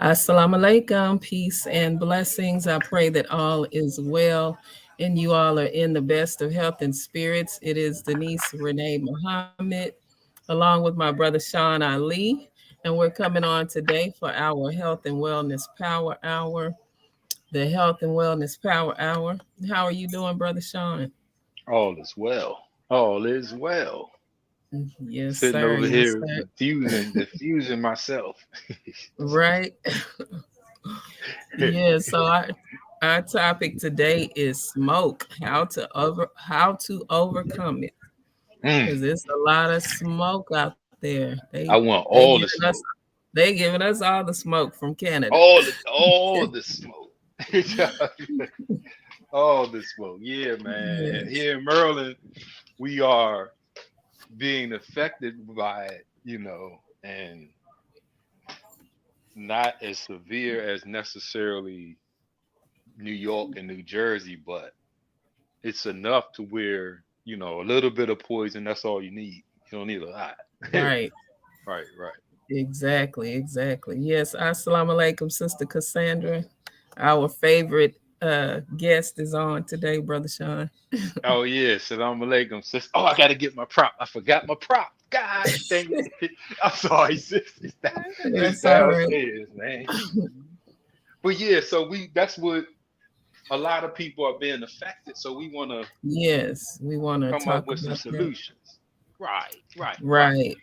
Assalamu alaikum, peace and blessings. I pray that all is well and you all are in the best of health and spirits. It is Denise Renee Muhammad, along with my brother Sean Ali, and we're coming on today for our Health and Wellness Power Hour. The Health and Wellness Power Hour. How are you doing, brother Sean? All is well. All is well. Yes, Sitting sir. over Yes, here sir. diffusing myself. Right. Yeah, so our topic today is smoke, how to overcome it. Mm, Because there's a lot of smoke out there. I want They all giving the us smoke. they giving us all the smoke from Canada. All the smoke. All the smoke. Yeah, man. And Yes. here in Maryland, we are being affected by it, and not as severe as necessarily New York and New Jersey, but it's enough to where, a little bit of poison, that's all you need. You don't need a lot. Right. Right, right. Exactly. Exactly. Yes. Assalamu alaikum, Sister Cassandra. Our favorite guest is on today, Brother Sean. Oh yeah, salam alaikum, sis. Oh, I gotta get my prop. I forgot my prop. God dang it. I'm sorry, sis. It's That's all right. downstairs, man. But yeah, so that's what a lot of people are being affected. So we wanna Yes, we want to come up talk with some about that. solutions. Right, right, right. Right.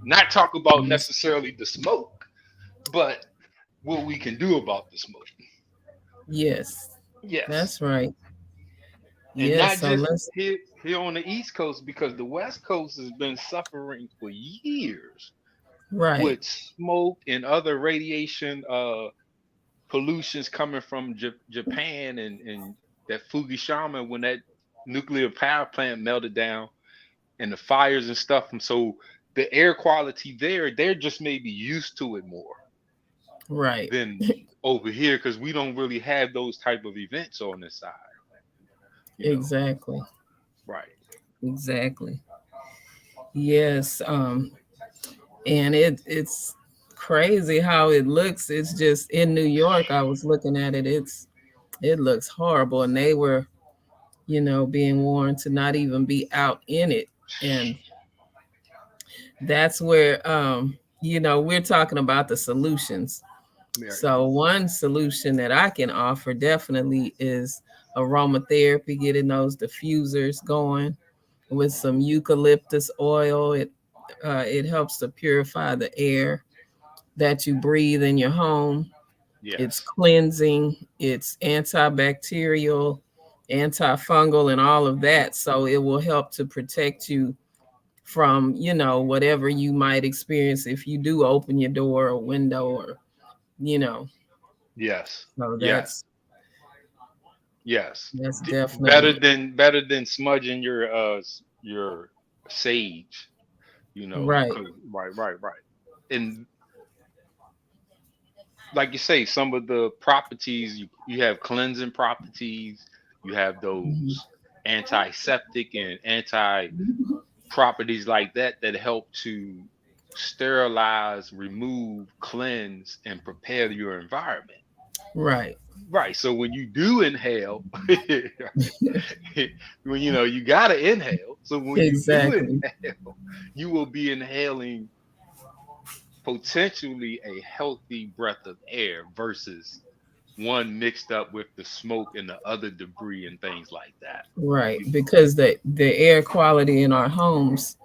Not talk about Yes. necessarily the smoke, but what we can do about the smoke. Yes. Yes. That's right. And Yes. not So just let's. here on the East Coast, because the West Coast has been suffering for years Right. with smoke and other radiation pollutions coming from Japan and that Fukushima when that nuclear power plant melted down and the fires and stuff. And so the air quality there, they're just maybe used to it more Right. than over here because we don't really have those type of events on this side, you know. Exactly. Right. Exactly. Yes. And it's crazy how it looks. It's just in New York. I was looking at it. It looks horrible, and they were, being warned to not even be out in it. And that's where, we're talking about the solutions. Right. So one solution that I can offer definitely is aromatherapy, getting those diffusers going with some eucalyptus oil. It helps to purify the air that you breathe in your home. It's Yes. cleansing, it's antibacterial, antifungal, and all of that. So it will help to protect you from, whatever you might experience if you do open your door or window or, you know. Yes. So Yes. Yes. that's Better definitely than smudging your sage, right. 'cause- right, right, right. And like you say, some of the properties you have cleansing properties, you have Mhm. those antiseptic and anti properties like that that help to sterilize, remove, cleanse, and prepare your environment. Right. Right. So when you do inhale, when you gotta inhale. So when you do Exactly. inhale, you will be inhaling potentially a healthy breath of air versus one mixed up with the smoke and the other debris and things like that. Right. Because the air quality in our homes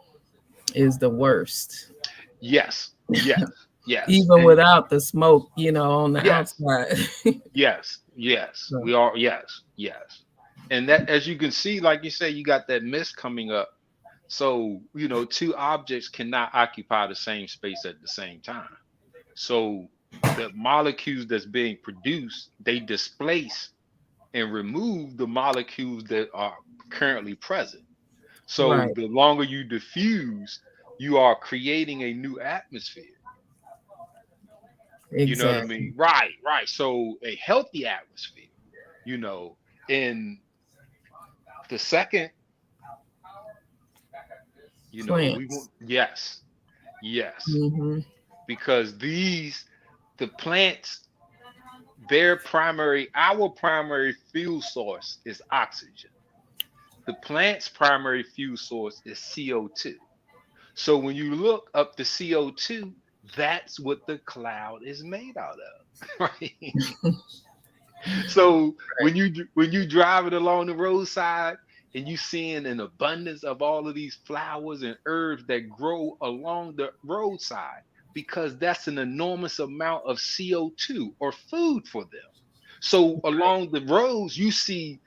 is the worst. Yes, yes, yes, Even and without the smoke, on the yes, outside. yes, yes. So, We are yes, yes. And that, as you can see, like you say, you got that mist coming up. So, two objects cannot occupy the same space at the same time. So the molecules that's being produced, they displace and remove the molecules that are currently present. So right. the longer you diffuse, you are creating a new atmosphere. You know what I Exactly. mean? Right, right. So a healthy atmosphere, you know, and the second You know, we want, Plants. yes, yes, Hmm. because the plants, our primary fuel source is oxygen. The plant's primary fuel source is CO2. So when you look up the CO2, that's what the cloud is made out of, right? So when you driving along the roadside and you seeing an abundance of all of these flowers and herbs that grow along the roadside, because that's an enormous amount of CO2 or food for them. So along the roads, you see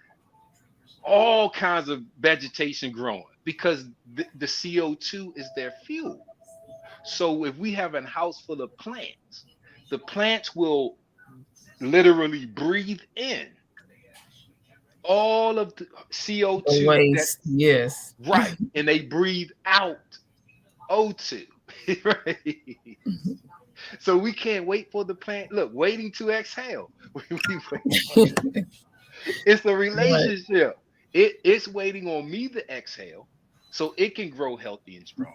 all kinds of vegetation growing because the CO2 is their fuel. So if we have a house full of plants, the plants will literally breathe in all of the The CO2 that, waste. Yes. right, and they breathe out O2. Right. So we can't wait for the plant. Look, waiting to exhale. We wait on it. It's a Right. relationship. It's waiting on me to exhale so it can grow healthy and strong.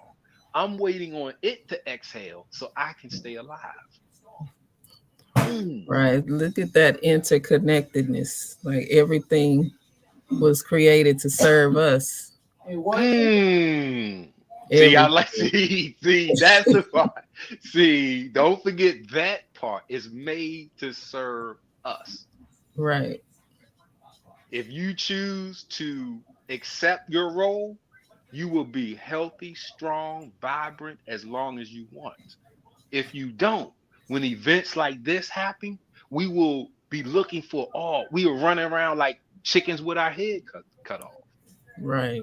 I'm waiting on it to exhale so I can stay alive. Mm. Right. Look at that interconnectedness. Like everything was created to serve us. Mm. See, I like Everything. see, that's the part. See, don't forget that part is made to serve us. Right. If you choose to accept your role, you will be healthy, strong, vibrant as long as you want. If you don't, when events like this happen, we will be looking for all. We are running around like chickens with our head cut off. Right.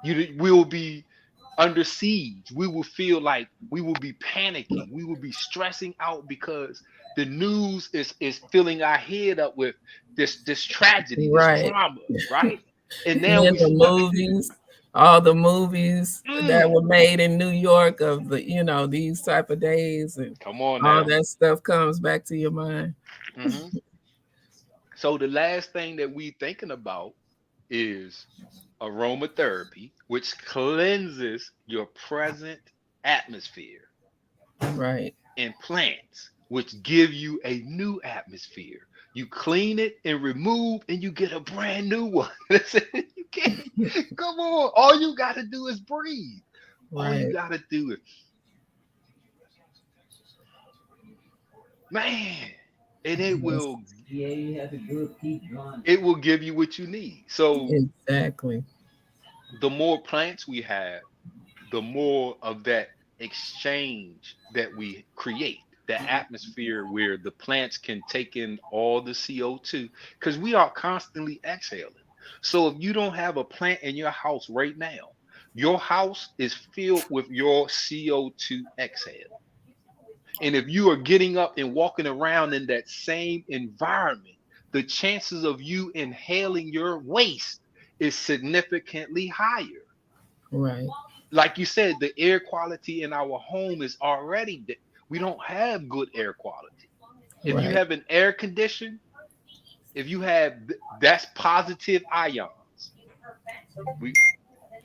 We will be under siege. We will feel like we will be panicking. We will be stressing out because the news is filling our head up with this tragedy, this Right. trauma, right? And now Then we the stuck. movies, all the movies that Mm, were made in New York of these type of days and come on all now. that stuff comes back to your mind. Hmm. So the last thing that we thinking about is aromatherapy, which cleanses your present atmosphere, Right. and plants, which give you a new atmosphere. You clean it and remove, and you get a brand new one. That's it. You can't, come on. All you got to do is breathe. All you Right. got to do is, man, and Yes, it will give you what you need. So exactly. the more plants we have, the more of that exchange that we create, that atmosphere where the plants can take in all the CO2, because we are constantly exhaling. So if you don't have a plant in your house right now, your house is filled with your CO2 exhale. And if you are getting up and walking around in that same environment, the chances of you inhaling your waste is significantly higher. Right. Like you said, the air quality in our home is already, we don't have good air quality. If you Right. have an air condition, if you have that's positive ions. We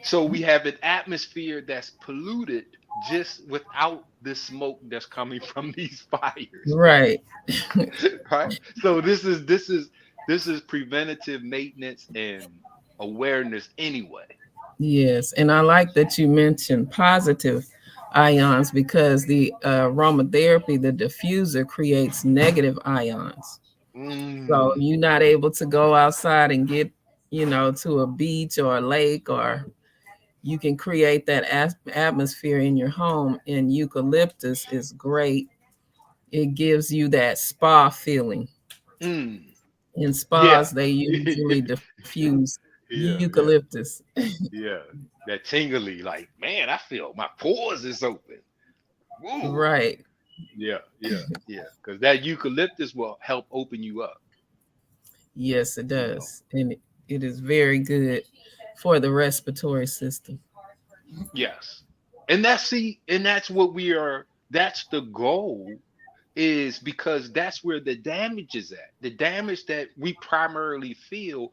So we have an atmosphere that's polluted just without the smoke that's coming from these fires, Right. right? So this is preventative maintenance and awareness anyway. Yes. And I like that you mentioned positive ions because the aromatherapy, the diffuser creates negative ions. So Mm, you're not able to go outside and get, to a beach or a lake, or you can create that atmosphere in your home. And eucalyptus is great. It gives you that spa feeling. mm. In Yeah. spas, they usually diffuse Yeah, yeah, eucalyptus. yeah. That tingly, like, man, I feel my pores is open. Woo. Right. Yeah, yeah, yeah. Because that eucalyptus will help open you up, Yes, it you know. does. And it is very good for the respiratory system. Yes. And that's what that's the goal, is because that's where the damage is at. The damage that we primarily feel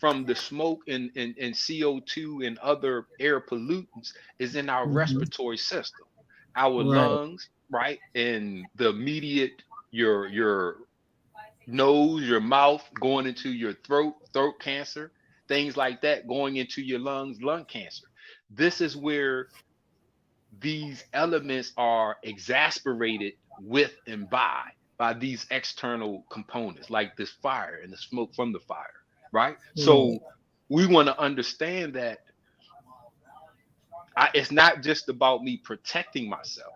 from the smoke and CO2 and other air pollutants is in our Mhm. respiratory system, our Right. lungs, right? And the immediate your nose, your mouth, going into your throat cancer, things like that, going into your lungs, lung cancer. This is where these elements are exasperated with and by these external components like this fire and the smoke from the fire, right? Right. So we want to understand that it's not just about me protecting myself,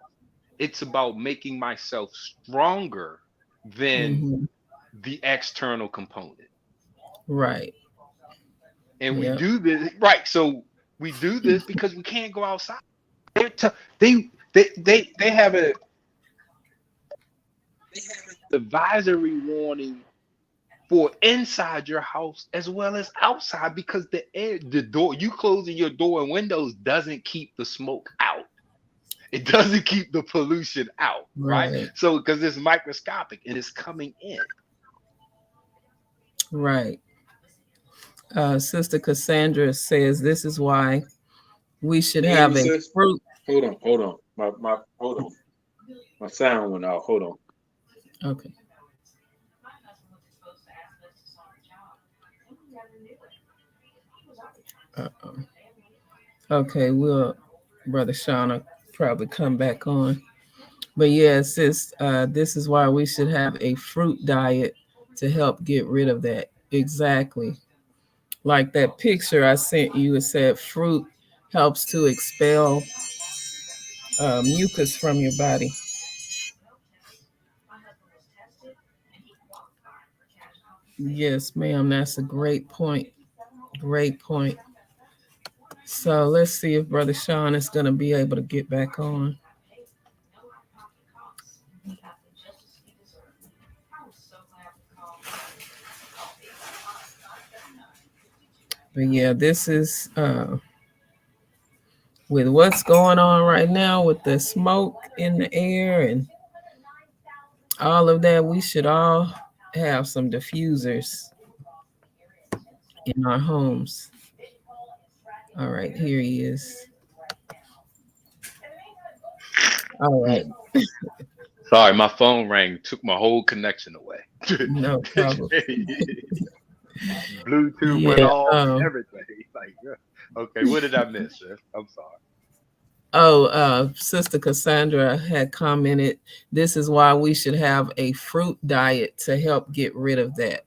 it's about making myself stronger than Mhm. the external component. Right. And we Yep. do this, right? So we do this because we can't go outside. They're they have a advisory warning for inside your house as well as outside, because the door, you closing your door and windows doesn't keep the smoke out. It doesn't keep the pollution out, right? Right. So because it's microscopic and it's coming in. Right. Sister Cassandra says this is why we should Can you hear me, have a sis? fruit. Hold on. My hold on. My sound went out. Hold on. Okay. Uh-oh. Okay, we'll Brother Shauna probably come back on. But yes, this is why we should have a fruit diet to help get rid of that. Exactly. Like that picture I sent you, it said fruit helps to expel mucus from your body. Yes, ma'am. That's a great point. Great point. So let's see if Brother Sean is going to be able to get back on. But yeah, this is with what's going on right now with the smoke in the air and all of that. We should all have some diffusers in our homes. All right, here he is. All right, Mm. Sorry, my phone rang, took my whole connection away. no problem. Bluetooth went Yeah. off and everything. Like, yeah. Okay, what did I miss, sis? I'm sorry. Sister Cassandra had commented, this is why we should have a fruit diet to help get rid of that.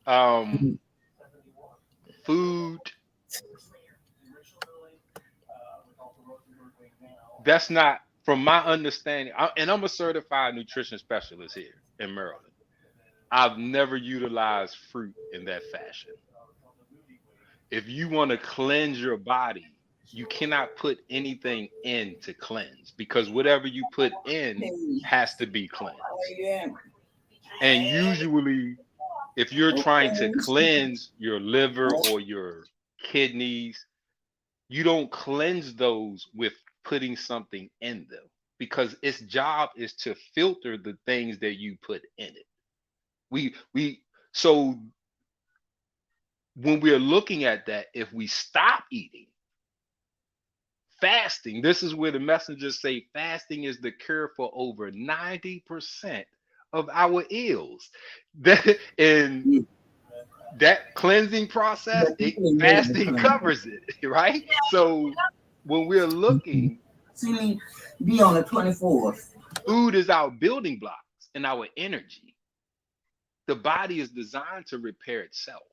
Um, food, that's not, from my understanding, and I'm a certified nutrition specialist here in Maryland. I've never utilized fruit in that fashion. If you want to cleanse your body, you cannot put anything in to cleanse, because whatever you put in has to be cleansed. And usually, if you're trying to cleanse your liver or your kidneys, you don't cleanse those with putting something in them, because its job is to filter the things that you put in it. We so when we're looking at that, if we stop eating, fasting, this is where the messengers say fasting is the cure for over 90% of our ills. And that cleansing process, fasting covers it, right? So when we're looking, See me be on the 24th. food is our building blocks and our energy. The body is designed to repair itself.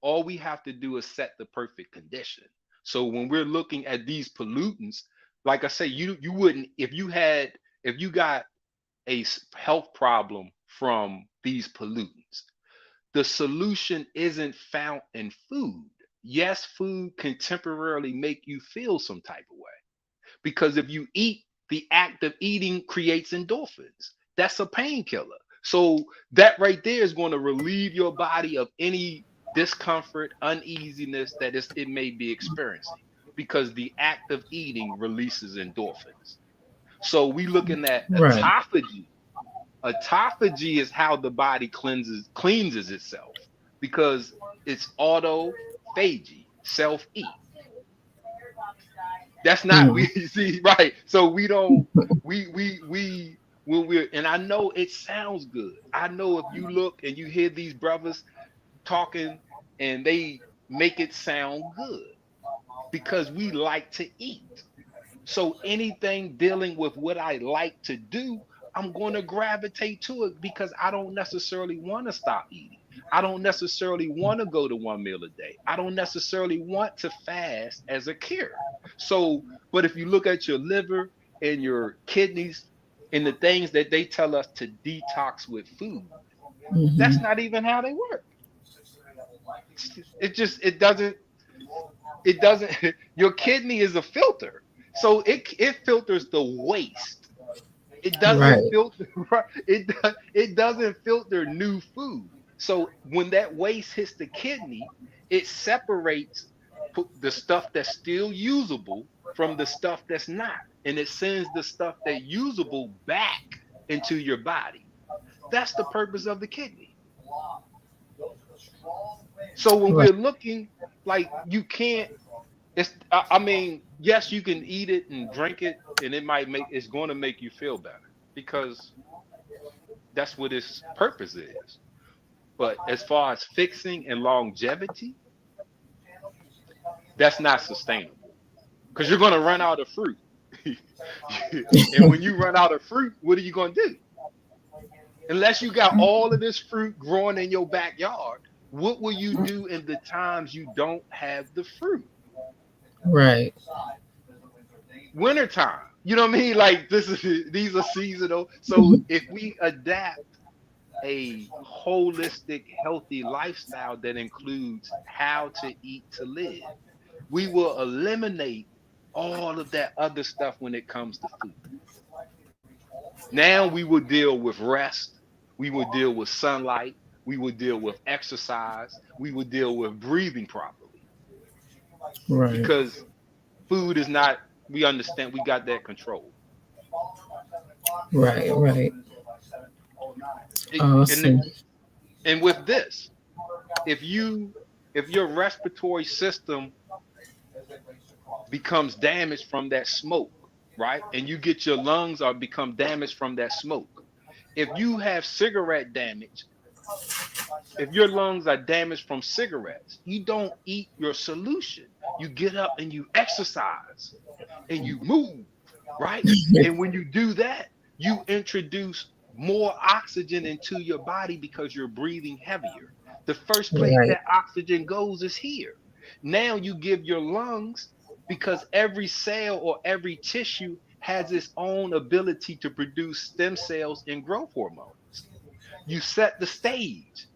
All we have to do is set the perfect condition. So when we're looking at these pollutants, like I say, you wouldn't, if you got a health problem from these pollutants, the solution isn't found in food. Yes, food can temporarily make you feel some type of way, because if you eat, the act of eating creates endorphins. That's a painkiller. So that right there is going to relieve your body of any discomfort, uneasiness that it may be experiencing, because the act of eating releases endorphins. So we looking at Right. autophagy. Autophagy is how the body cleanses itself, because it's autophagy, self-eat. That's not we see right. So we don't we when we're, and I know it sounds good. I know if you look and you hear these brothers talking and they make it sound good because we like to eat. So anything dealing with what I like to do, I'm going to gravitate to it because I don't necessarily want to stop eating. I don't necessarily want to go to 1 meal a day. I don't necessarily want to fast as a cure. So, but if you look at your liver and your kidneys and the things that they tell us to detox with food, that's not even how they work. It doesn't, your kidney is a filter. So it filters the waste. It doesn't filter, it doesn't filter new food. So when that waste hits the kidney, it separates the stuff that's still usable from the stuff that's not. And it sends the stuff that's usable back into your body. That's the purpose of the kidney. So when we're looking, like, you can't, I mean, yes, you can eat it and drink it, and it's going to make you feel better because that's what its purpose is. But as far as fixing and longevity, that's not sustainable because you're going to run out of fruit. And when you run out of fruit, what are you going to do? Unless you got all of this fruit growing in your backyard, what will you do in the times you don't have the fruit? Right. Wintertime. You know what I mean? Like these are seasonal. So if we adapt a holistic, healthy lifestyle that includes how to eat to live, we will eliminate all of that other stuff when it comes to food. Now we will deal with rest. We will deal with sunlight. We will deal with exercise. We will deal with breathing properly. Right. Because food is not, we understand, we got that control. Right. Awesome. And with this, if your respiratory system becomes damaged from that smoke, right? And you get your lungs or become damaged from that smoke. If you have cigarette damage, if your lungs are damaged from cigarettes, you don't eat your solution. You get up and you exercise and you move, right? And when you do that, you introduce more oxygen into your body because you're breathing heavier. The first place that oxygen goes is here. Now you give your lungs, because every cell or every tissue has its own ability to produce stem cells and growth hormones. You set the stage.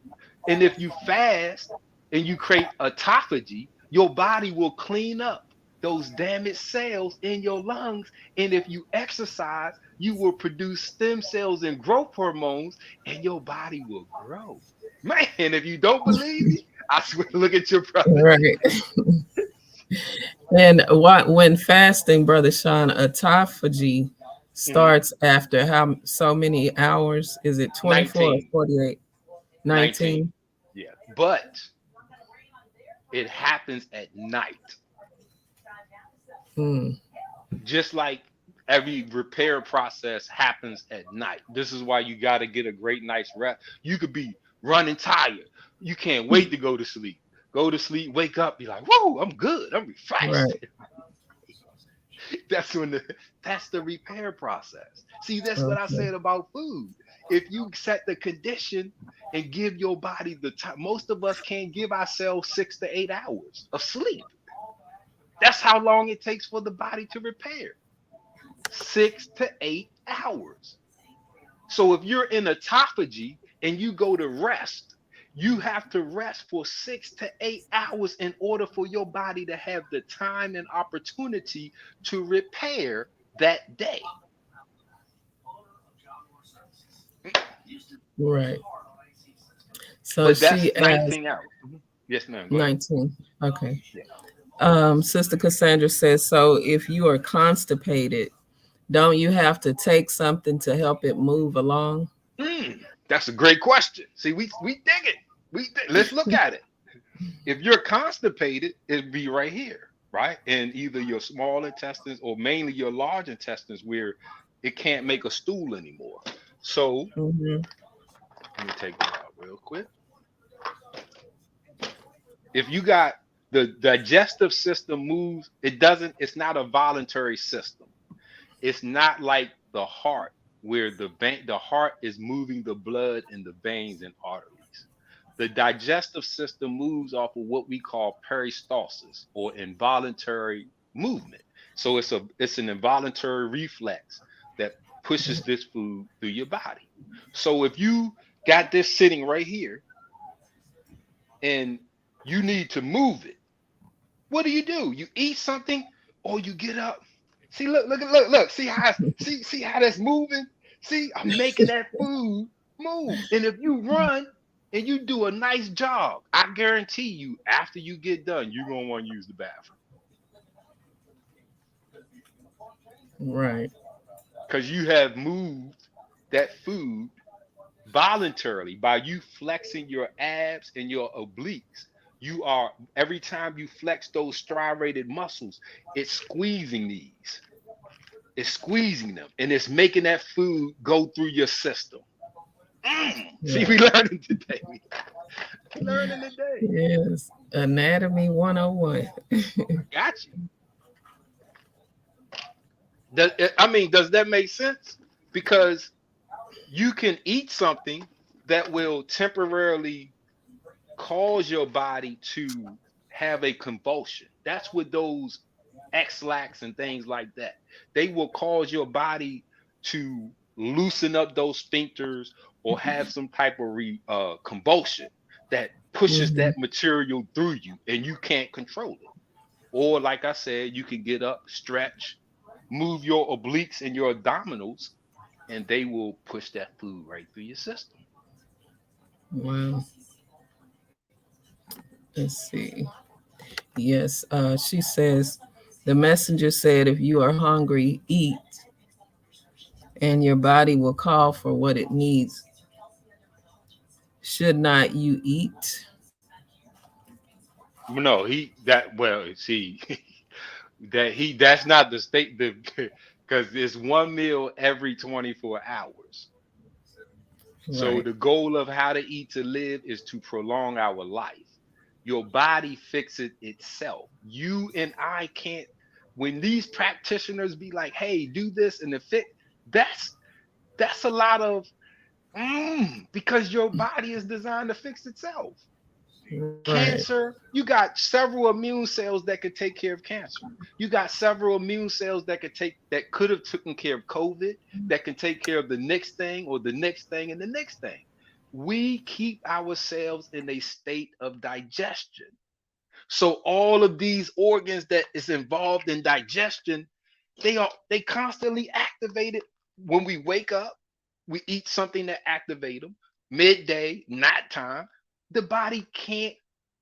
And if you fast and you create autophagy, your body will clean up those damaged cells in your lungs. And if you exercise, you will produce stem cells and growth hormones, and your body will grow. Man, if you don't believe me, I swear, look at your brother. Right. And when fasting, Brother Sean, autophagy starts after so many hours? Is it 24 or 48? 19. Yeah, but it happens at night. Just like every repair process happens at night. This is why you got to get a great night's rest. You could be running tired. You can't wait to go to sleep. Go to sleep, wake up, be like, whoa, I'm good. I'm refreshed. Right. That's the repair process. See, that's what I said about food. If you set the condition and give your body the time, most of us can't give ourselves 6 to 8 hours of sleep. That's how long it takes for the body to repair. 6 to 8 hours. So if you're in autophagy and you go to rest, you have to rest for 6 to 8 hours in order for your body to have the time and opportunity to repair that day. Right. So but that's she 19 hours. Yes, ma'am. 19. Okay. Sister Cassandra says, so if you are constipated, don't you have to take something to help it move along? That's a great question. See, we dig it. Let's look at it. If you're constipated, it'd be right here, right? In either your small intestines or mainly your large intestines where it can't make a stool anymore. So Mhm. let me take that out real quick. If you got the digestive system moves, it's not a voluntary system. It's not like the heart where the heart is moving the blood in the veins and arteries. The digestive system moves off of what we call peristalsis or involuntary movement. So it's an involuntary reflex that pushes this food through your body. So if you got this sitting right here and you need to move it, what do? You eat something or you get up. See, look. See how that's moving? See, I'm making that food move. And if you run and you do a nice job, I guarantee you, after you get done, you're gonna want to use the bathroom. Right. Because you have moved that food voluntarily by you flexing your abs and your obliques. You are every time you flex those striated muscles, it's squeezing these. It's squeezing them and it's making that food go through your system. See, we learning today. We learning today. Yes. Anatomy 101. Got you. Does that make sense? Because you can eat something that will temporarily cause your body to have a convulsion. That's what those X-lax and things like that. They will cause your body to loosen up those sphincters or have some type of convulsion that pushes that material through you and you can't control it. Or like I said, you can get up, stretch, move your obliques and your abdominals, and they will push that food right through your system. Wow. Let's see. Yes. She says, the messenger said, if you are hungry, eat, and your body will call for what it needs. Should not you eat? No, see that's not the state because it's one meal every 24 hours. So Right. the goal of how to eat to live is to prolong our life. Your body fixes itself. You and I can't. When these practitioners be like, "Hey, do this," and the fit, that's a lot of because your body is designed to fix itself. Right. Cancer, you got several immune cells that could take care of cancer. You got several immune cells that could have taken care of COVID, that can take care of the next thing or the next thing and the next thing. We keep ourselves in a state of digestion. So all of these organs that is involved in digestion, they constantly activated. When we wake up, we eat something that activate them. Midday, nighttime, the body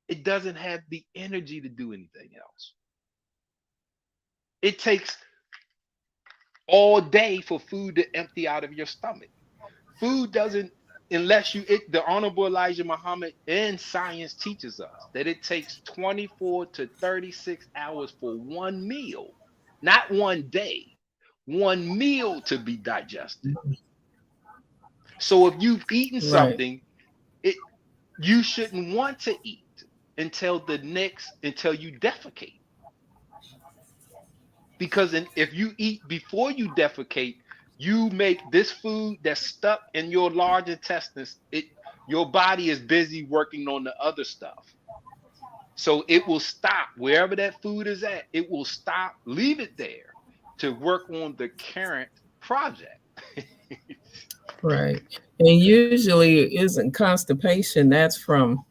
it doesn't have the energy to do anything else. It takes all day for food to empty out of your stomach. Food doesn't, the Honorable Elijah Muhammad and science teaches us that it takes 24 to 36 hours for one meal, not one day, one meal to be digested. So if you've eaten something, you shouldn't want to eat until you defecate. Because if you eat before you defecate, you make this food that's stuck in your large intestines, your body is busy working on the other stuff. So it will stop wherever that food is at. It will stop, leave it there to work on the current project. Right. And usually it isn't constipation. That's from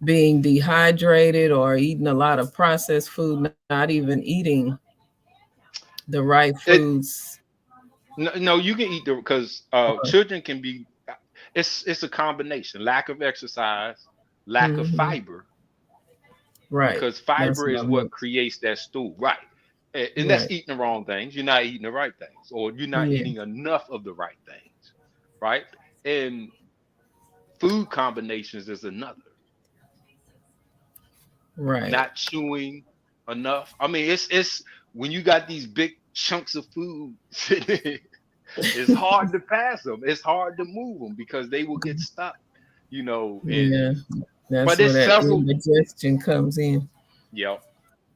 being dehydrated or eating a lot of processed food, not even eating the right foods. No, you can eat because children can be. It's a combination: lack of exercise, lack of fiber. Right. Because fiber is what creates that stool, right? And that's eating the wrong things. You're not eating the right things, or you're not eating enough of the right things, right? And food combinations is another. Right. not chewing enough. I mean, it's when you got these big chunks of food, it's hard to pass them. It's hard to move them because they will get stuck, you know. Yeah. That's But where it's that several, indigestion comes in. yeah.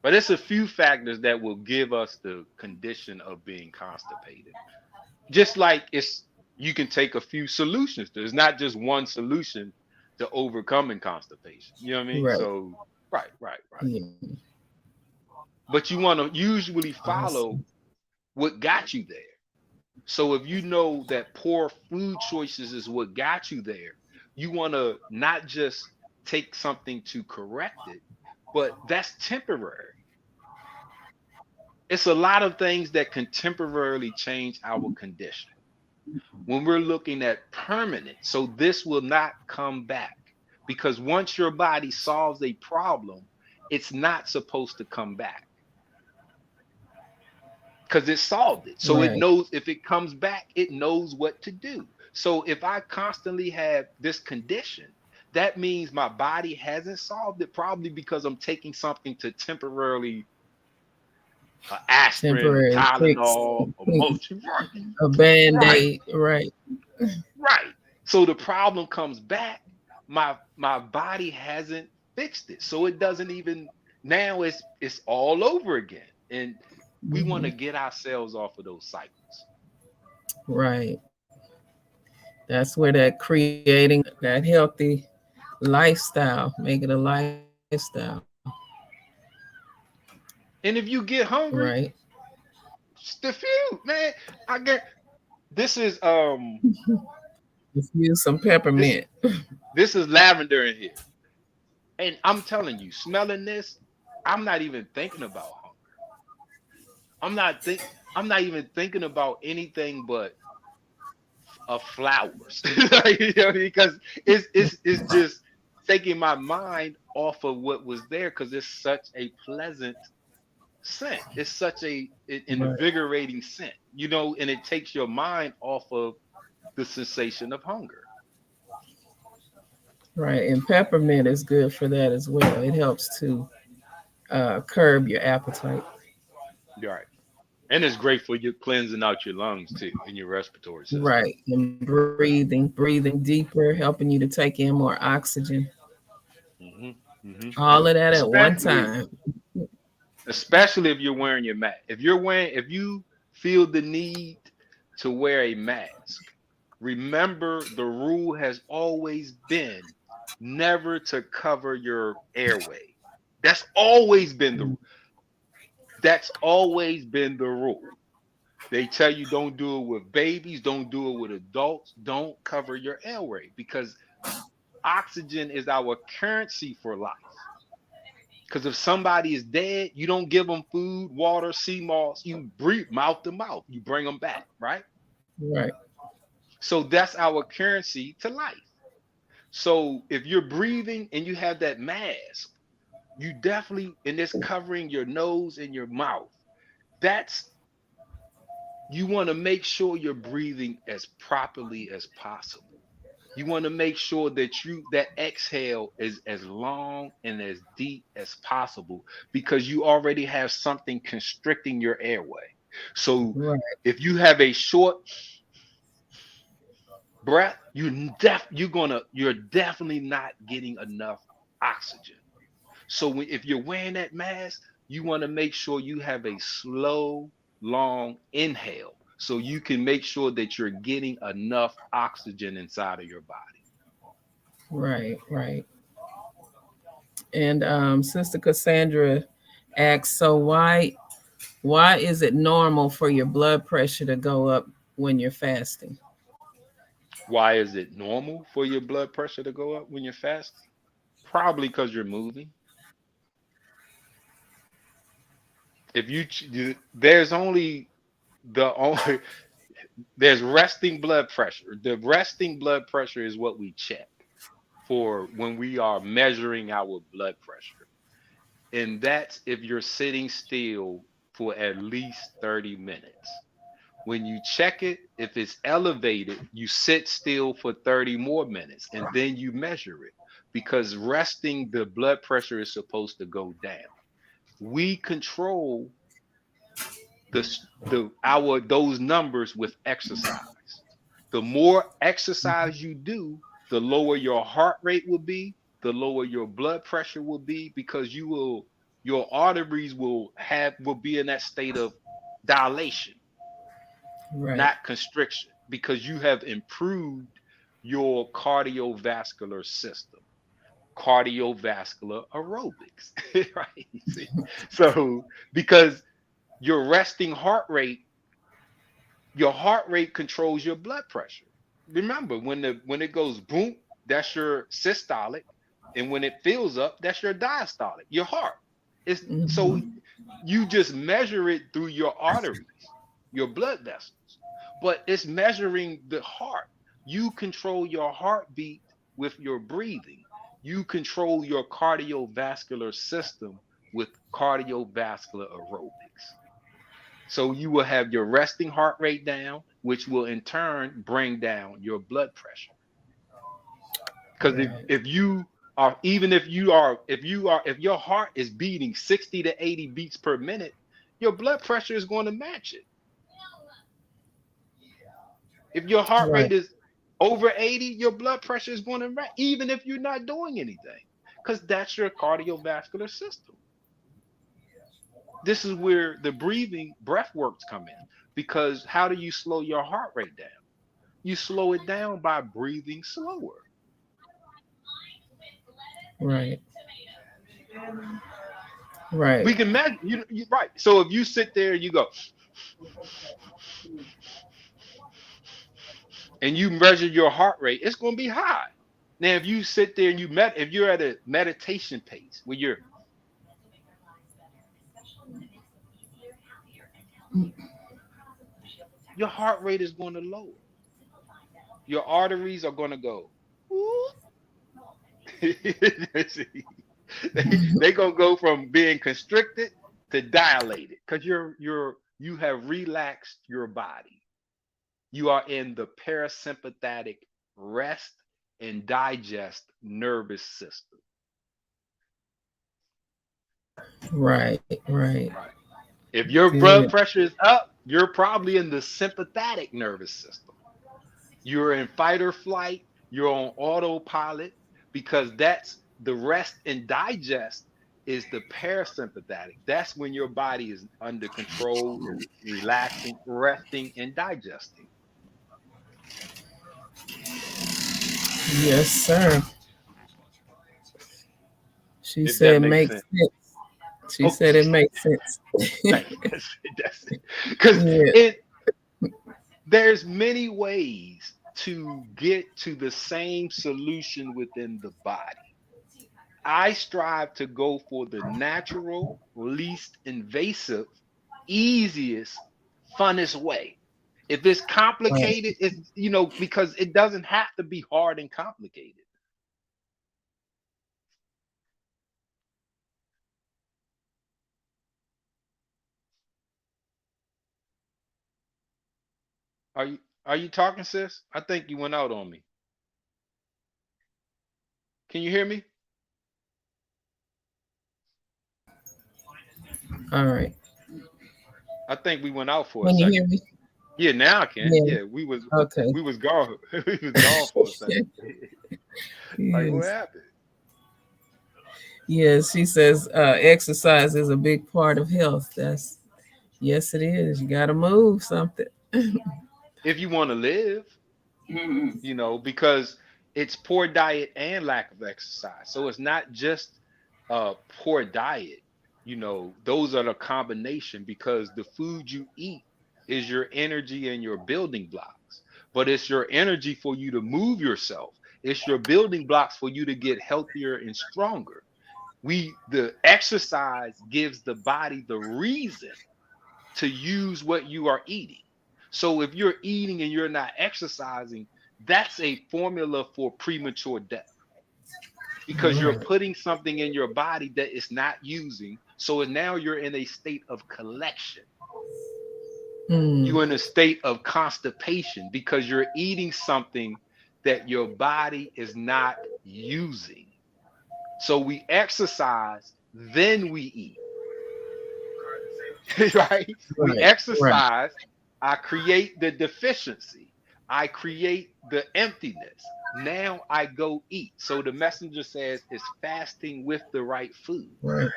But it's a few factors that will give us the condition of being constipated. Just like you can take a few solutions. There's not just one solution to overcoming constipation. You know what I mean? Right. So right. Yeah. But you want to usually follow Awesome. what got you there. So if you know that poor food choices is what got you there, you want to not just take something to correct it, but that's temporary. It's a lot of things that can temporarily change our condition. When we're looking at permanent, so this will not come back because once your body solves a problem, it's not supposed to come back because it solved it. So it Right. knows if it comes back, it knows what to do. So if I constantly have this condition, that means my body hasn't solved it, probably because I'm taking something to temporarily aspirin, Temporary fix. Tylenol, or Motrin. A Right, band-aid. Right. right. So the problem comes back. My body hasn't fixed it, so it doesn't even now. It's all over again, and we want to Mhm. get ourselves off of those cycles. Right. That's where that creating that healthy lifestyle, make it a lifestyle. And if you get hungry, Right. it's the food, man. I get this is Just use some this peppermint. this is lavender in here, and I'm telling you, smelling this, I'm not even thinking about hunger. I'm not think I'm not even thinking about anything but flowers. Like, you know, because it's just taking my mind off of what was there because it's such a pleasant scent. It's such an Right. invigorating scent, you know, and it takes your mind off of the sensation of hunger. Right. And peppermint is good for that as well. It helps to curb your appetite. Right. And it's great for you cleansing out your lungs too and your respiratory system. Right. And breathing deeper, helping you to take in more oxygen. hmm hmm All of that at one Especially time. especially if you're wearing your mask. If you feel the need to wear a mask, remember the rule has always been never to cover your airway. That's always been the that's always been the rule. They tell you don't do it with babies, don't do it with adults, don't cover your airway because oxygen is our currency for life. Because if somebody is dead, you don't give them food, water, sea moss, you breathe mouth to mouth, you bring them back, right? Right. So that's our currency to life. So if you're breathing and you have that mask, you definitely, and it's covering your nose and your mouth. That's you want to make sure you're breathing as properly as possible. You want to make sure that that exhale is as long and as deep as possible because you already have something constricting your airway. So Right. if you have a short breath, you're definitely not getting enough oxygen. So if you're wearing that mask, you want to make sure you have a slow, long inhale so you can make sure that you're getting enough oxygen inside of your body. Right. Right. And Sister Cassandra asks, so why is it normal for your blood pressure to go up when you're fasting? Why is it normal for your blood pressure to go up when you're fasting? Probably because you're moving. If there's only the only there's resting blood pressure. The resting blood pressure is what we check for when we are measuring our blood pressure. And that's if you're sitting still for at least 30 minutes. When you check it, if it's elevated, you sit still for 30 more minutes and then you measure it. because resting, the blood pressure is supposed to go down. We control those numbers with exercise. The more exercise you do, the lower your heart rate will be, the lower your blood pressure will be, because your arteries will be in that state of dilation, Right. not constriction, because you have improved your cardiovascular system, cardiovascular aerobics, right? See? So because your resting heart rate, your heart rate controls your blood pressure. Remember, when it goes boom, that's your systolic, and when it fills up, that's your diastolic, your heart. It's so Mhm. you just measure it through your arteries, your blood vessels, but it's measuring the heart. You control your heartbeat with your breathing. You control your cardiovascular system with cardiovascular aerobics. So you will have your resting heart rate down, which will in turn bring down your blood pressure. Because Right. if you are, even if you are, if your heart is beating 60 to 80 beats per minute, your blood pressure is going to match it. If your heart Right. rate is over 80, your blood pressure is going to match, even if you're not doing anything, because that's your cardiovascular system. This is where the breath works come in. Because how do you slow your heart rate down? You slow it down by breathing slower. Right. Right. We can measure you right. So if you sit there and you go and you measure your heart rate, it's going to be high. Now, if you sit there and if you're at a meditation pace where your heart rate is going to lower, your arteries are going to go. They gonna go from being constricted to dilated because you have relaxed your body. You are in the parasympathetic rest and digest nervous system. Right. Right. Right. If your blood Good. pressure is up, you're probably in the sympathetic nervous system. You're in fight or flight, you're on autopilot, because that's the rest and digest is the parasympathetic. That's when your body is under control, is relaxing, resting, and digesting. Yes, sir. She If that said makes makes sense. sense. She Oh, said it makes sense. that's it. Because Yeah. there's many ways to get to the same solution within the body. I strive to go for the natural, least invasive, easiest, funnest way. If it's Right. complicated, it's because it doesn't have to be hard and complicated. Are you talking, sis? I think you went out on me. Can you hear me? All right. I think we went out for a Can you hear second. me? Yeah, now I can. Yeah. Yeah, we was Okay. we was gone. We was gone for a second. Like what Yes. happened? Yes. She says exercise is a big part of health. Yes, it is. You got to move something. If you want to live, Mhm. because it's poor diet and lack of exercise. So it's not just poor diet. Those are the combination, because the food you eat is your energy and your building blocks. But it's your energy for you to move yourself. It's your building blocks for you to get healthier and stronger. The exercise gives the body the reason to use what you are eating. So if you're eating and you're not exercising, that's a formula for premature death, because you're Right. putting something in your body that it's not using. So now you're in a state of collection. Mm. You're in a state of constipation because you're eating something that your body is not using. So we exercise, then we eat. Right? We Right. exercise, I create the deficiency, I create the emptiness. Now I go eat. So the messenger says it's fasting with the right food. Right.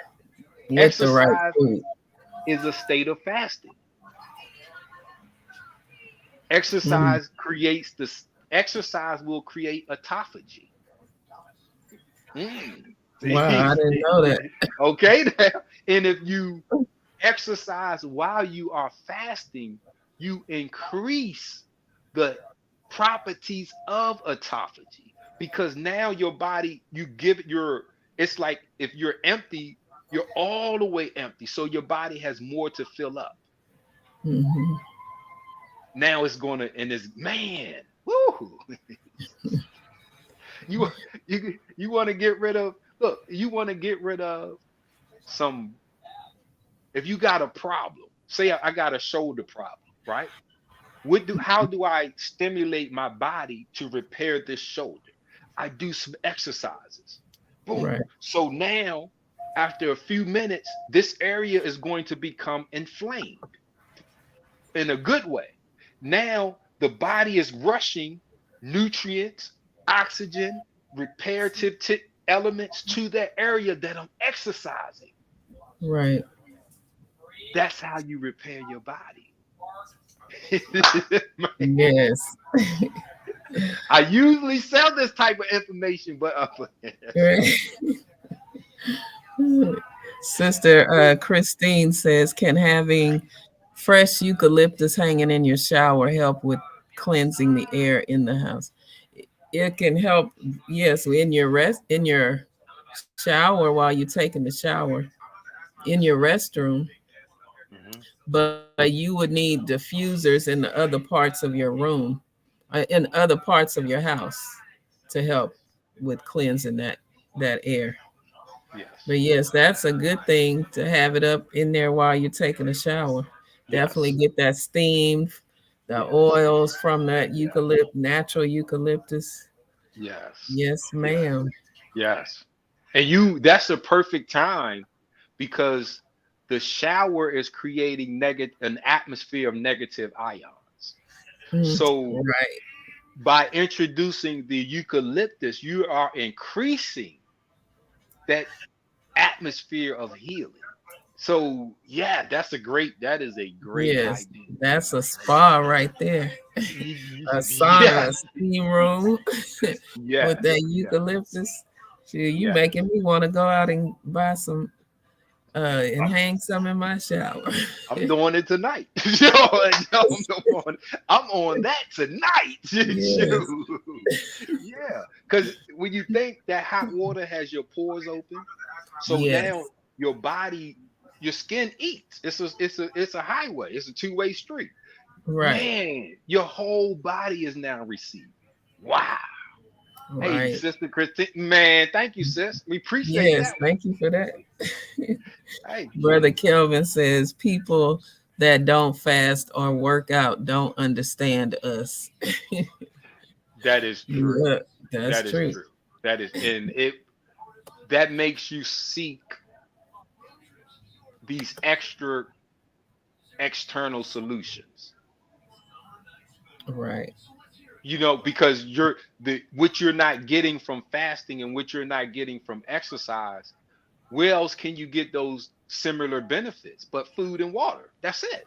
With the right Exercise food. is a state of fasting. Mm. Exercise will create autophagy. Wow, I didn't know that. Okay. And if you exercise while you are fasting, you increase the properties of autophagy, because now your body, it's like if you're empty, you're all the way empty. So your body has more to fill up. Mhm. Now it's gonna, and it's, man, woo. you want to get rid of, look, you want to get rid of some, if you got a problem, say I got a shoulder problem, right? How do I stimulate my body to repair this shoulder? I do some exercises. Boom. Right. So now, after a few minutes, this area is going to become inflamed in a good way. Now the body is rushing nutrients, oxygen, reparative elements to that area that I'm exercising. Right. That's how you repair your body. Yes. I usually sell this type of information, but Sister Christine says, can having fresh eucalyptus hanging in your shower help with cleansing the air in the house? It can help, yes, in your shower, while you're taking the shower, in your restroom. But you would need diffusers in the other parts of your room, in other parts of your house, to help with cleansing that air. yes. But yes, that's a good thing to have it up in there while you're taking a shower. Definitely get that steam, the oils from that natural eucalyptus. Yes. Yes, ma'am. Yes. And that's a perfect time, because the shower is creating an atmosphere of negative ions. So Right. by introducing the eucalyptus, you are increasing that atmosphere of healing. So yeah, that is a great Yes, idea. that's a spa right there. A sauna, a steam room with that eucalyptus. You making me want to go out and buy some and hang some in my shower. I'm doing it tonight. I'm on that tonight. Yes. Yeah, because when you think that hot water has your pores open, so Yes. now your body, your skin eats. It's a highway. It's a two-way street. Right. Man, your whole body is now receiving. Wow. Right. Hey, Sister Christine, man, thank you, sis. We appreciate Yes, that. thank you for that. Hey. Brother Kelvin says people that don't fast or work out don't understand us. That is true. Yeah, that's true. That is, and that makes you seek these external solutions. Right. Because what you're not getting from fasting and what you're not getting from exercise, where else can you get those similar benefits but food and water? That's it.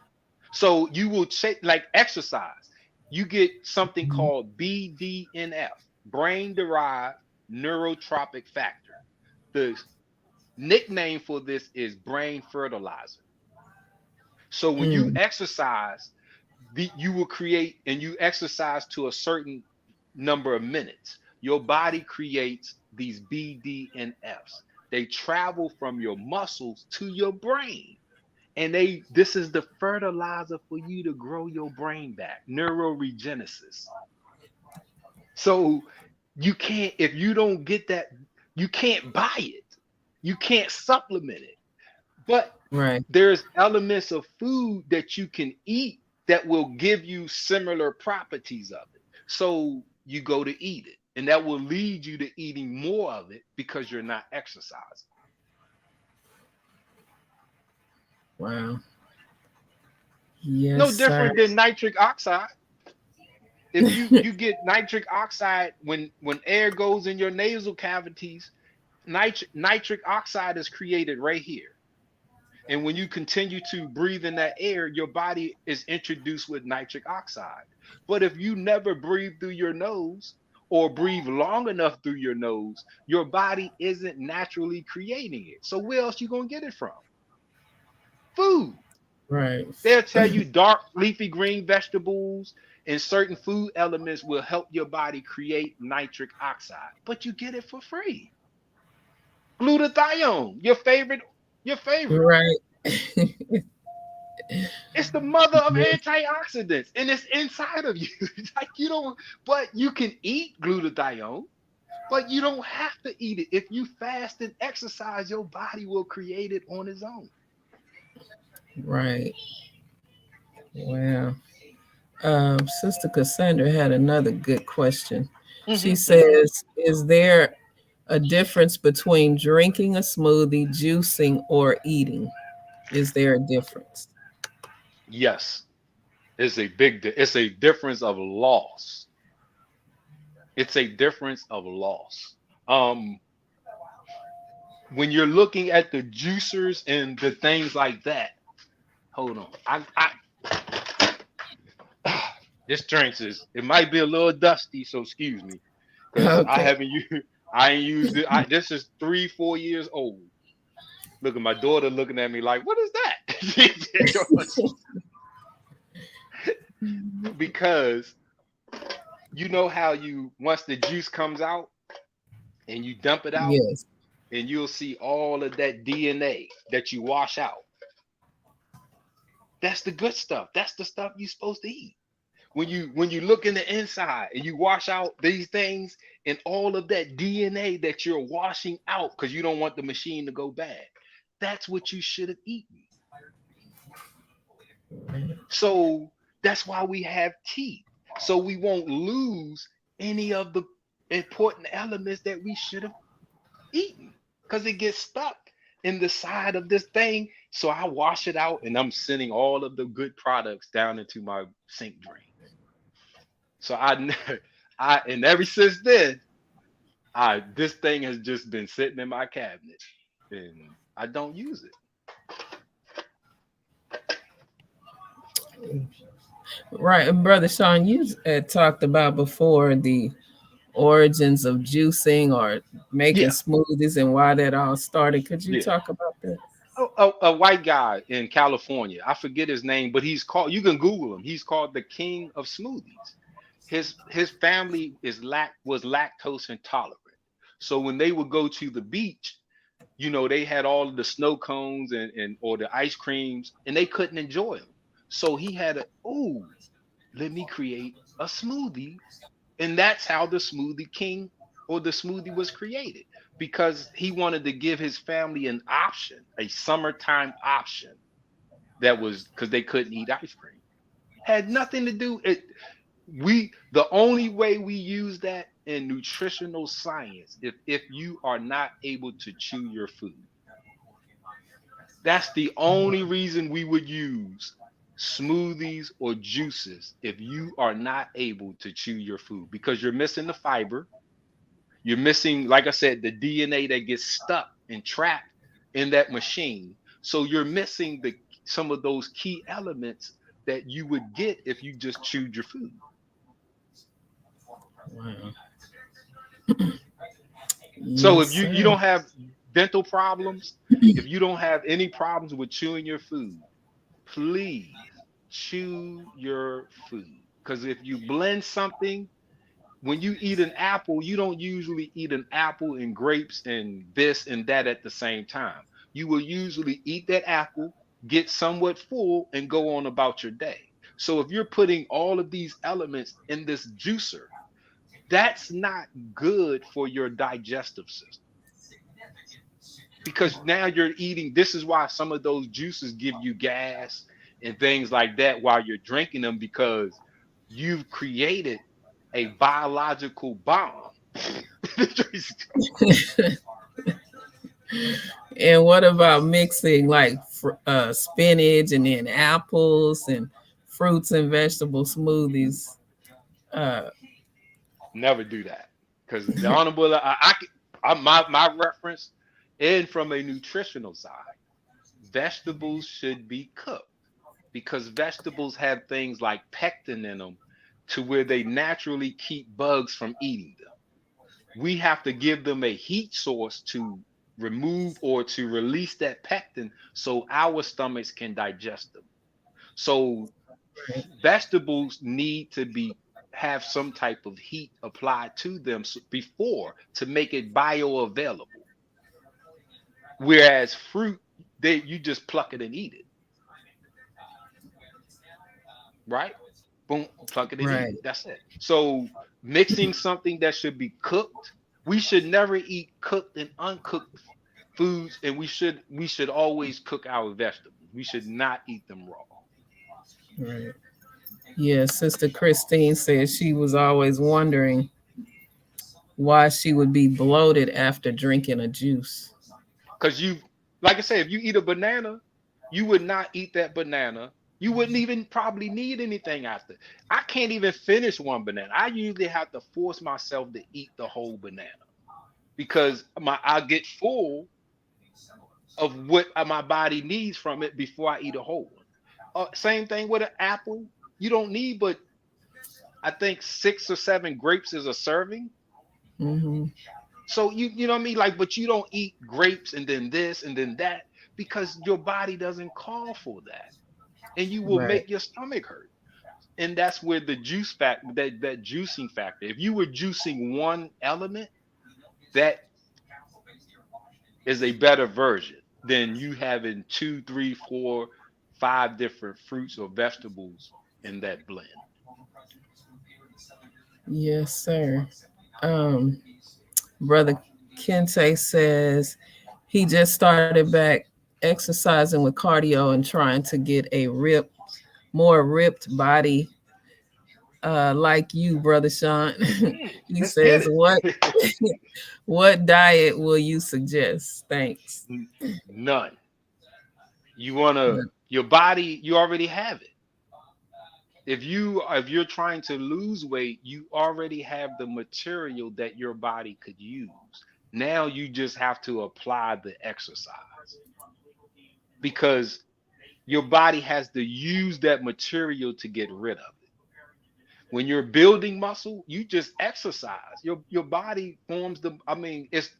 So you will check, like exercise, you get something called BDNF, brain derived neurotropic factor. The nickname for this is brain fertilizer. So when you exercise, you will create, and you exercise to a certain number of minutes, your body creates these BDNFs. They travel from your muscles to your brain, and this is the fertilizer for you to grow your brain back, neuroregenesis. So you can't, if you don't get that, you can't buy it, you can't supplement it, but there's elements of food that you can eat that will give you similar properties of it. So you go to eat it. And that will lead you to eating more of it because you're not exercising. Wow. Yes, No sir. different than nitric oxide. If you get nitric oxide when air goes in your nasal cavities, nitric oxide is created right here. And when you continue to breathe in that air, your body is introduced with nitric oxide. But if you never breathe through your nose or breathe long enough through your nose, your body isn't naturally creating it. So where else you gonna get it from? Food. Right. They'll tell you dark leafy green vegetables and certain food elements will help your body create nitric oxide, but you get it for free. Glutathione, your favorite. Right. It's the mother of Yes. antioxidants and it's inside of you. Like you don't, but you can eat glutathione, but you don't have to eat it. If you fast and exercise, your body will create it on its own. Right. Wow. Sister Cassandra had another good question. She says, is there a difference between drinking a smoothie, juicing, or eating? Is there a difference? Yes, it's a difference of loss. It's a difference of loss. When you're looking at the juicers and the things like that, hold on. This drink it might be a little dusty, so excuse me, because Okay. I ain't used it. This is 3-4 years old. Look at my daughter looking at me like, what is that? Because you know how once the juice comes out and you dump it out, Yes. and you'll see all of that DNA that you wash out. That's the good stuff. That's the stuff you're supposed to eat. When you look in the inside and you wash out these things and all of that DNA that you're washing out because you don't want the machine to go bad, that's what you should have eaten. So that's why we have teeth. So we won't lose any of the important elements that we should have eaten because it gets stuck in the side of this thing. So I wash it out and I'm sending all of the good products down into my sink drain. So and ever since then, this thing has just been sitting in my cabinet and I don't use it. Right. And Brother Sean, you had talked about before the origins of juicing or making Yeah. smoothies and why that all started. Could you Yeah. talk about that? A white guy in California, I forget his name, but you can Google him. He's called the king of smoothies. His family was lactose intolerant. So when they would go to the beach, they had all of the snow cones or the ice creams and they couldn't enjoy them. So he had let me create a smoothie. And that's how the Smoothie King or the smoothie was created, because he wanted to give his family an option, a summertime option that was because they couldn't eat ice cream. Had nothing to do the only way we use that in nutritional science, if you are not able to chew your food. That's the only reason we would use smoothies or juices if you are not able to chew your food, because you're missing the fiber. You're missing, like I said, the DNA that gets stuck and trapped in that machine. So you're missing some of those key elements that you would get if you just chewed your food. Wow. So Yes, if you sir. don't have dental problems, if you don't have any problems with chewing your food, please chew your food. Because if you blend something, when you eat an apple, you don't usually eat an apple and grapes and this and that at the same time. You will usually eat that apple, get somewhat full, and go on about your day. So if you're putting all of these elements in this juicer, that's not good for your digestive system. Because now you're eating, this is why some of those juices give you gas and things like that while you're drinking them, because you've created a biological bomb And what about mixing like spinach and then apples and fruits and vegetable smoothies? Uh, Never do that, because the honorable my reference, and from a nutritional side, vegetables should be cooked, because vegetables have things like pectin in them to where they naturally keep bugs from eating them. We have to give them a heat source to remove or to release that pectin so our stomachs can digest them. So vegetables need to be have some type of heat applied to them before to make it bioavailable. Whereas fruit, you just pluck it and eat it, right? Boom, pluck it and eat right, it. That's it. So mixing something that should be cooked, we should never eat cooked and uncooked foods, and we should always cook our vegetables. We should not eat them raw. right. Yeah, Sister Christine said she was always wondering why she would be bloated after drinking a juice. Because like I said, if you eat a banana, you would not eat that banana. You wouldn't even probably need anything after. I can't even finish one banana. I usually have to force myself to eat the whole banana because I get full of what my body needs from it before I eat a whole one. Same thing with an apple. You don't need but I think 6 or 7 grapes is a serving. Mm-hmm. So you know what I mean? Like, but you don't eat grapes and then this and then that because your body doesn't call for that. And you will Right. make your stomach hurt. And that's where the juice factor, that juicing factor. If you were juicing one element, that is a better version than you having 2, 3, 4, 5 different fruits or vegetables in that blend. Yes, sir. Um, Brother Kente says he just started back exercising with cardio and trying to get a more ripped body like you, Brother Sean. He Let's get says, "What it. what diet will you suggest? Thanks." None. You wanna your body, you already have it. If you're trying to lose weight, you already have the material that your body could use. Now you just have to apply the exercise because your body has to use that material to get rid of it. When you're building muscle, you just exercise. Your body forms it's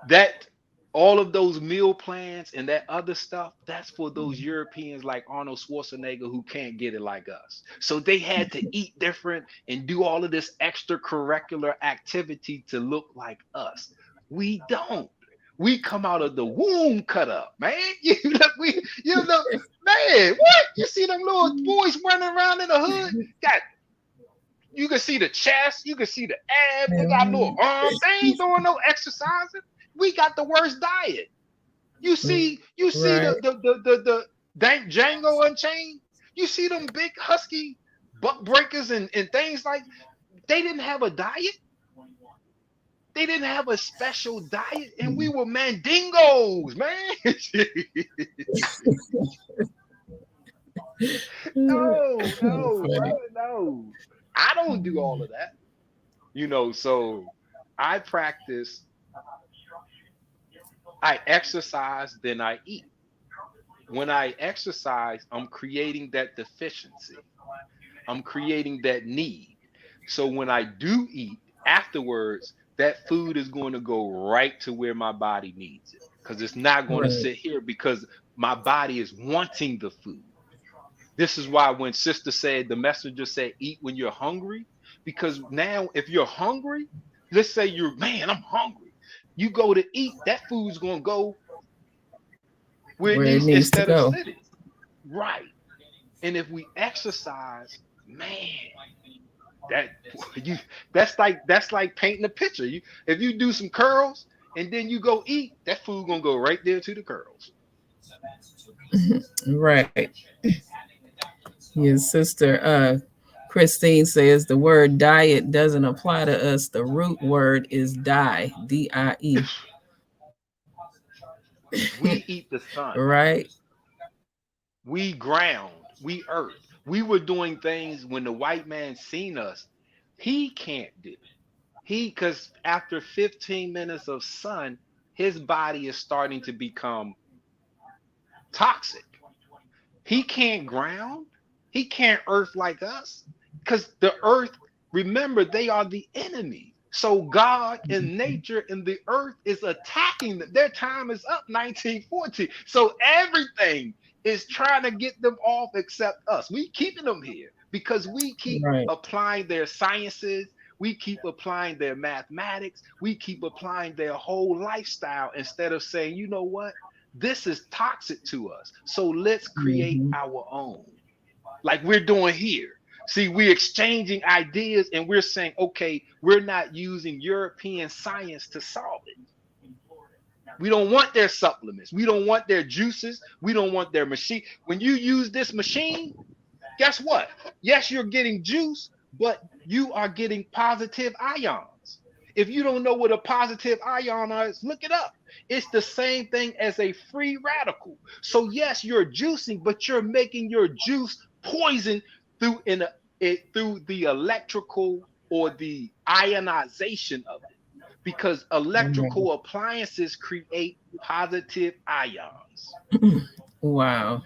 that all of those meal plans and that other stuff, that's for those Europeans like Arnold Schwarzenegger who can't get it like us. So they had to eat different and do all of this extracurricular activity to look like us. We don't. We come out of the womb cut up, man. Man, what? You see them little boys running around in the hood? You can see the chest, you can see the abs, they got little arms. They ain't doing no exercising. We got the worst diet. You see Right. the Django Unchained. You see them big husky buck breakers and things like they didn't have a diet. They didn't have a special diet, and we were mandingos, man. No, brother, no. I don't do all of that. So I practice, I exercise, then I eat. When I exercise, I'm creating that deficiency. I'm creating that need. So when I do eat afterwards, that food is going to go right to where my body needs it because it's not going to Right. sit here because my body is wanting the food. This is why when sister said, the messenger said, eat when you're hungry, because now if you're hungry, let's say man, I'm hungry. You go to eat, that food's going to go where it Where it needs needs to instead of go. sitting. Right. And if we exercise, man, that that's like painting a picture. If you do some curls and then you go eat, that food gonna go right there to the curls. Right. Yes, Sister Christine says the word diet doesn't apply to us. The root word is die, D-I-E. We eat the sun. Right? We ground. We earth. We were doing things when the white man seen us. He can't do. Because after 15 minutes of sun, his body is starting to become toxic. He can't ground. He can't earth like us. Because the earth, remember, they are the enemy. So God and nature and the earth is attacking them. Their time is up 1914. So everything is trying to get them off except us. We keeping them here because we keep Right. applying their sciences. We keep applying their mathematics. We keep applying their whole lifestyle instead of saying, you know what? This is toxic to us. So let's create Mhm. our own, like we're doing here. See, we're exchanging ideas and we're saying, okay, we're not using European science to solve it. We don't want their supplements. We don't want their juices. We don't want their machine. When you use this machine, guess what? Yes, you're getting juice, but you are getting positive ions. If you don't know what a positive ion is, look it up. It's the same thing as a free radical. So yes, you're juicing, but you're making your juice poison through through the electrical or the ionization of it. Because electrical appliances create positive ions. Wow.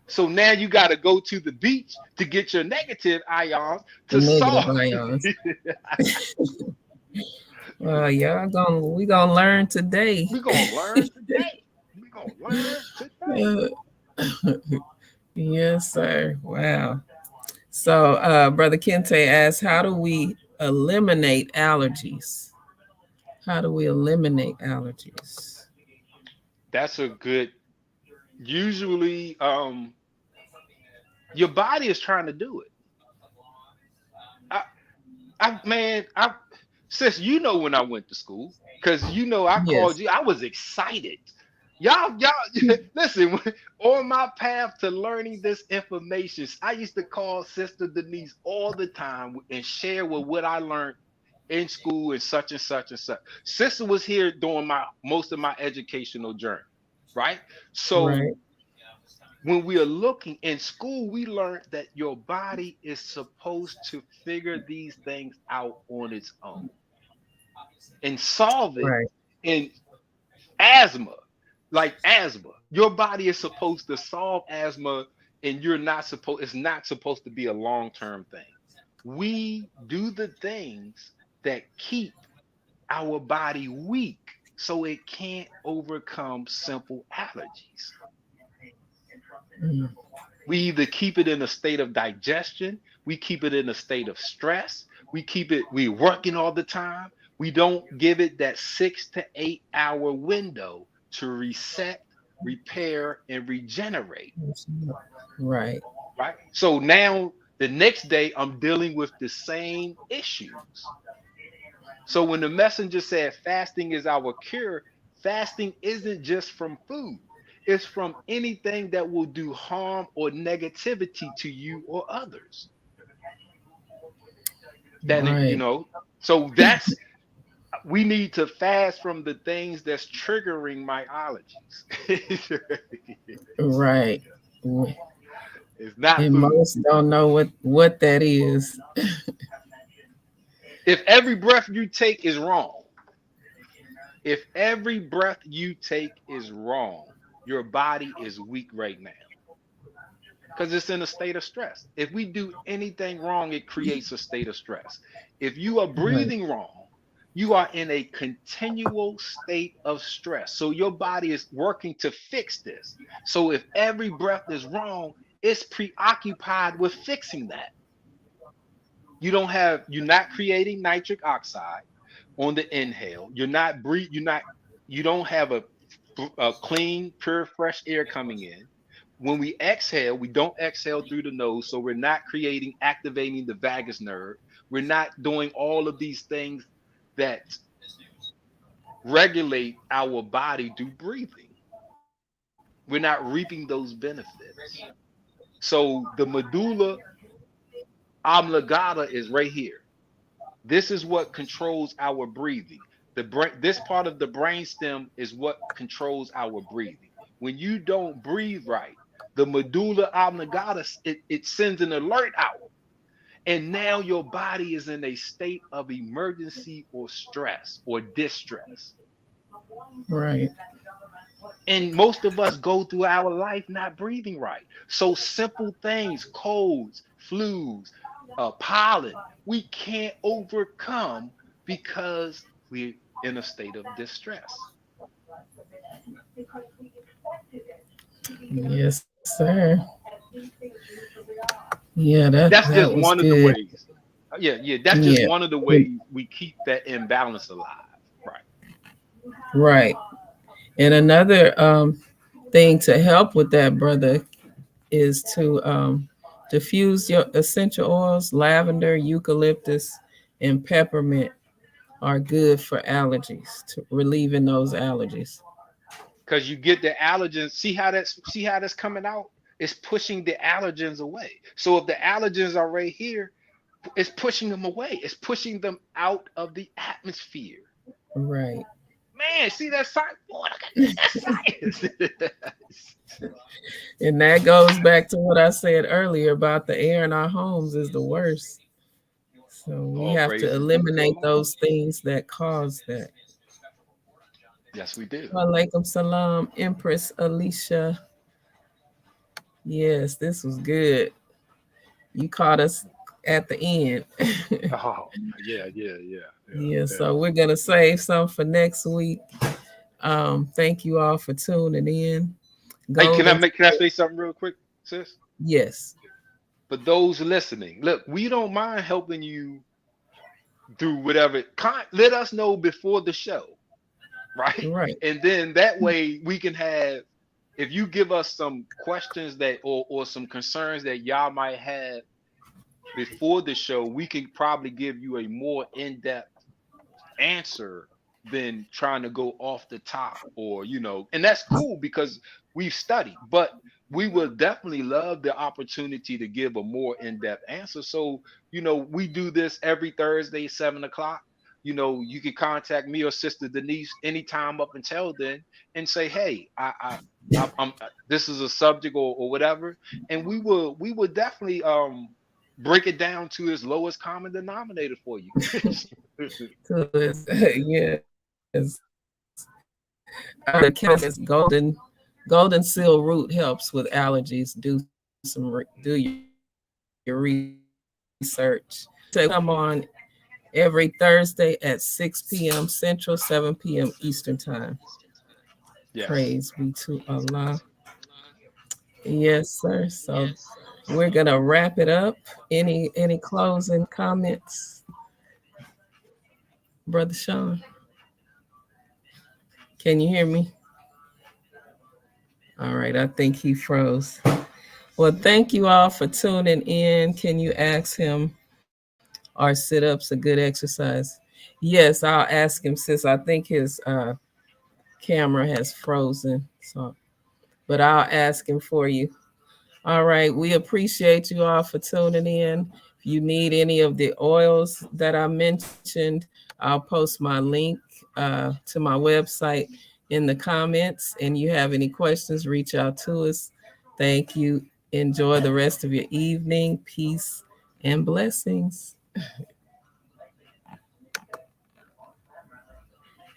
So now you got to go to the beach to get your negative ions to Negative solve. ions. Well, we gonna learn today. We're gonna learn today. We're gonna learn today. Yes, sir. Wow. So Brother Kente asks, how do we eliminate allergies? How do we eliminate allergies? That's a good. Usually, your body is trying to do it. I sis, you know when I went to school, because you know I called Yes. you. I was excited. Y'all, listen. On my path to learning this information, I used to call Sister Denise all the time and share with what I learned in school and such and such and such. Sister was here during my most of my educational journey, right? So Right. when we are looking in school, we learned that your body is supposed to figure these things out on its own and solve it. Right. In asthma, like asthma, your body is supposed to solve asthma, and it's not supposed to be a long-term thing. We do the things that keep our body weak so it can't overcome simple allergies. Mm. We either keep it in a state of digestion, we keep it in a state of stress, we working all the time. We don't give it that 6 to 8 hour window to reset, repair, and regenerate. Right. Right. So now the next day I'm dealing with the same issues. So when the messenger said fasting is our cure, fasting isn't just from food. It's from anything that will do harm or negativity to you or others. Right. So that's we need to fast from the things that's triggering my allergies. Right. It's not And food. most don't know what that is. If every breath you take is wrong, if every breath you take is wrong, your body is weak right now because it's in a state of stress. If we do anything wrong, it creates a state of stress. If you are Right. breathing wrong, you are in a continual state of stress. So your body is working to fix this. So if every breath is wrong, it's preoccupied with fixing that. You're not creating nitric oxide on the inhale. You don't have a clean, pure, fresh air coming in. When we exhale, we don't exhale through the nose, so we're not activating the vagus nerve. We're not doing all of these things that regulate our body through breathing. We're not reaping those benefits. So the medulla Oblongata is right here. This is what controls our breathing. The brain, this part of the brainstem is what controls our breathing. When you don't breathe right, the medulla oblongata, it sends an alert out. And now your body is in a state of emergency or stress or distress. Right. And most of us go through our life not breathing right. So simple things, colds, flus, pollen, we can't overcome because we're in a state of distress. Yes, sir. Yeah, that That's just was one of the good. ways. Yeah, that's just Yeah. one of the ways we keep that imbalance alive. Right. Right. And another thing to help with that, brother, is to diffuse your essential oils. Lavender, eucalyptus, and peppermint are good for allergies, to relieving those allergies. Because you get the allergens. See how that's coming out? It's pushing the allergens away. So if the allergens are right here, it's pushing them away. It's pushing them out of the atmosphere. Right. Man, see that science? Boy, that's science. And that goes back to what I said earlier about the air in our homes is the worst. So we All have to praises be to eliminate Allah. those things that cause that. Yes, we do. Walaikum salam, Empress Alicia. Yes, this was good. You caught us at the end. Oh, yeah. Yeah, so we're gonna save some for next week. Thank you all for tuning in. Hey, Golden, can I say something real quick, sis? yes, For those listening, look, we don't mind helping you do whatever. Let us know before the show, right? right, And then that way we can have, if you give us some questions that or some concerns that y'all might have before the show, we can probably give you a more in-depth answer than trying to go off the top, or and that's cool because we've studied, but we will definitely love the opportunity to give a more in-depth answer. So we do this every Thursday 7 o'clock. You can contact me or Sister Denise anytime up until then and say, hey, I'm this is a subject or whatever, and we will definitely break it down to its lowest common denominator for you. so yes. The chemist golden seal root helps with allergies. Do your research. So come on every Thursday at 6 p.m. Central, 7 p.m. Eastern time. Yes. Praise be to Allah. Yes, sir. So we're gonna wrap it up. Any closing comments, Brother Sean? Can you hear me? All right, I think he froze. Well, thank you all for tuning in. Can you ask him, are sit-ups a good exercise? Yes, I'll ask him, since I think his camera has frozen. So, but I'll ask him for you. All right, we appreciate you all for tuning in. If you need any of the oils that I mentioned, I'll post my link to my website in the comments. And you have any questions, reach out to us. Thank you. Enjoy the rest of your evening. Peace and blessings.